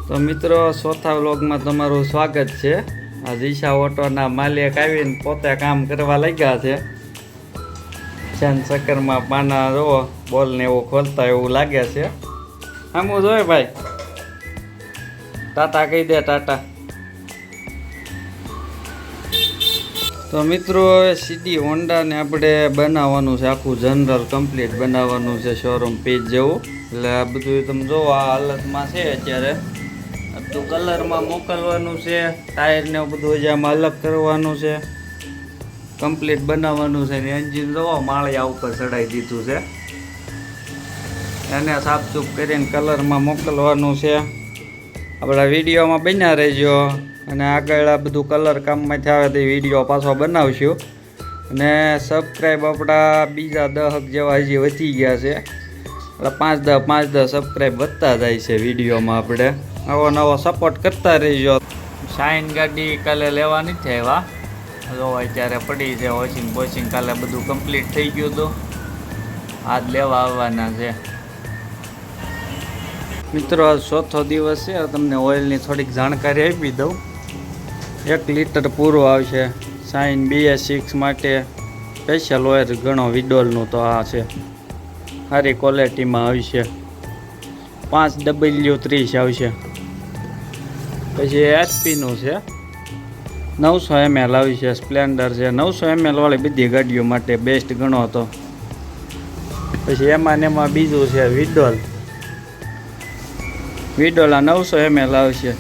તો મિત્રો ચોથા વ્લોગમાં તમારું સ્વાગત છે। આ દિશા ઓટોના માલિક આવીને પોતે કામ કરવા લાગ્યા છે। ચાંદ ચક્કરમાં પાના જોવો બોલને એવું ખોલતા એવું લાગે છે। આમું જોય ભાઈ, ટાટા કહી દે ટાટા। તો મિત્રો સીધી હોન્ડાને આપણે બનાવવાનું છે, આખું જનરલ કમ્પ્લીટ બનાવવાનું છે, શોરૂમ પીસ જેવું। એટલે આ બધું તમે જોવો આ હાલતમાં છે અત્યારે। તો કલરમાં મોકલવાનું છે, ટાયરને બધું જ આમાં અલગ કરવાનું છે, કમ્પ્લીટ બનાવવાનું છે। ને એન્જિન જોવો માળિયા ઉપર ચડાવી દીધું છે, એને સાફસૂફ કરીને કલરમાં મોકલવાનું છે। આપણા વિડીયોમાં બન્યા રહેજો, અને આગળ આ બધું કલર કામમાંથી આવે તો વિડીયો પાછો બનાવશું। અને સબસ્ક્રાઈબ આપણા બીજા 10 જેવા હજી વધી ગયા છે, એટલે 5-10 સબસ્ક્રાઈબ વધતા જાય છે વિડીયોમાં। આપણે આવો નવો સપોર્ટ કરતા રહીજો। શાઇન ગાડી કાલે લેવા નથી આવ્યા, જો અત્યારે પડી છે વોશિંગ બોશિંગ, કાલે બધું કમ્પ્લીટ થઈ ગયું હતું, આજ લેવા આવવાના છે। મિત્રો આજ ચોથો દિવસ છે, તમને ઓઇલની થોડીક જાણકારી આપી દઉં। 1 લીટર પૂરું આવશે શાઇન BS6 માટે સ્પેશિયલ ઓઇલ ઘણો વિડોલનું, તો આ છે સારી ક્વોલિટીમાં આવશે। 5W30 આવશે। પછી HPનું છે 900 ml આવશે, સ્પ્લેન્ડર છે 900 ml વાળી બધી ગાડીઓ માટે બેસ્ટ ગણો હતો। પછી એમાં ને એમાં બીજું છે વિડોલ આ 900 ml આવશે।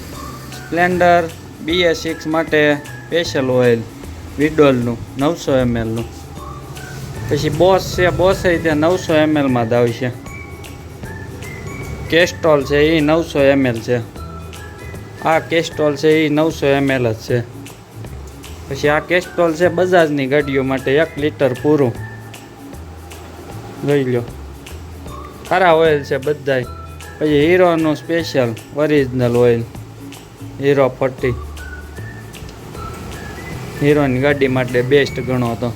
સ્પ્લેન્ડર BS6 માટે સ્પેશિયલ ઓઇલ વિડોલનું 900 ml નું। પછી બોસ છે, બોસ એ ત્યાં 900 ml માં જ આવશે। કેસ્ટ્રોલ છે એ 900 ml છે, આ કેસ્ટ્રોલ છે એ 900 ml જ છે। પછી આ કેસ્ટ્રોલ છે બજાજની ગાડીઓ માટે 1 લીટર પૂરું, જોઈ લો સારા ઓઇલ છે બધાય। પછી હીરોનું સ્પેશિયલ ઓરિજિનલ ઓઇલ હીરો 40, હીરોની ગાડી માટે બેસ્ટ ગણો હતો।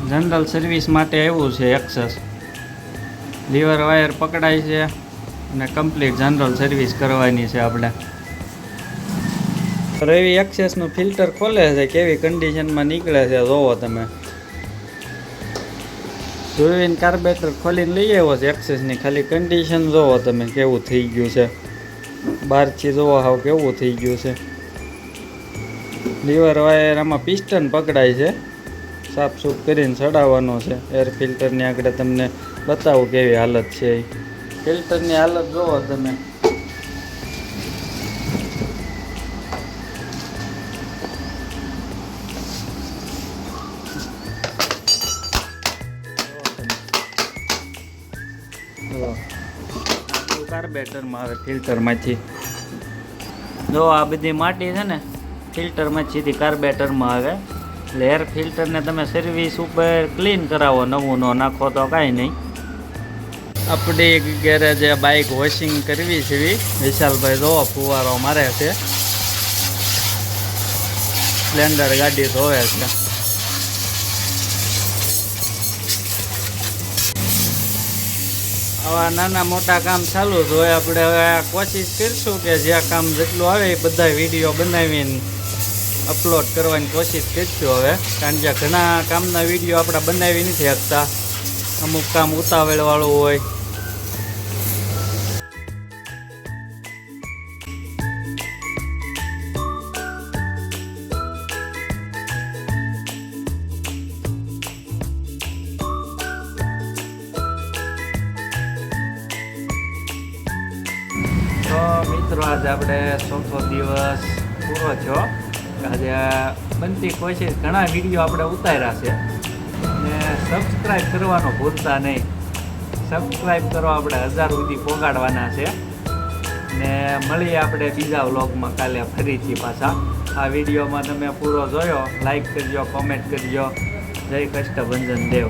જનરલ સર્વિસ માટે એવું છે એક્સેસ, લીવર વાયર પકડાય છે અને કમ્પ્લીટ જનરલ સર્વિસ કરવાની છે આપણે। રવિ એક્સેસનું ફિલ્ટર ખોલે છે, કેવી કન્ડિશનમાં નીકળે છે જોવો તમે। જોઈને કાર્બેટર ખોલીને લઈ આવ્યો છે એક્સેસની, ખાલી કન્ડિશન જોવો તમે કેવું થઈ ગયું છે, બહારથી જોવો હાવ કેવું થઈ ગયું છે। લીવર વાયર આમાં પિસ્ટન પકડાય છે, સાફસૂફ કરીને ચડાવવાનો છે। એર ફિલ્ટરની આગળ તમને બતાવું કેવી હાલત છે, ફિલ્ટરની હાલત જોવો તમે। કાર્બેટરમાં આવે ફિલ્ટરમાંથી, જો આ બધી માટી છે ને ફિલ્ટરમાં સીધી કાર્બેટરમાં આવે। એટલે એર ફિલ્ટરને તમે સર્વિસ ઉપર ક્લીન કરાવો, નવું ન નાખો તો કાંઈ નહીં। આપણી ગેરેજે બાઇક વોશિંગ કરવી છે, વિશાલભાઈ જોવો ફુવારો મારે છે, સ્પ્લેન્ડર ગાડી ધોવે છે। આવા નાના મોટા કામ ચાલુ જ હોય, આપણે હવે કોશિશ કરીશું કે જે કામ જેટલું આવે એ બધા વિડીયો બનાવીને અપલોડ કરવાની કોશિશ કરીશું હવે, કારણ કે ઘણા કામના વિડીયો આપણે બનાવી નથી શકતા, અમુક કામ ઉતાવળવાળું હોય। તો મિત્રો આજે આપણે ચોથો દિવસ પૂરો થયો, આજે બનતી કોશિશ ઘણા વિડીયો આપણે ઉતાર્યા છે, ને સબસ્ક્રાઈબ કરવાનો ભૂલતા નહીં। સબસ્ક્રાઈબ કરો, આપણે 1000 સુધી પહોંચાડવાના છે। ને મળીએ આપણે બીજા વ્લોગમાં કાલે ફરીથી પાછા। આ વિડીયોમાં તમે પૂરો જોયો, લાઈક કરજો, કોમેન્ટ કરજો। જય કષ્ટભંજન દેવ।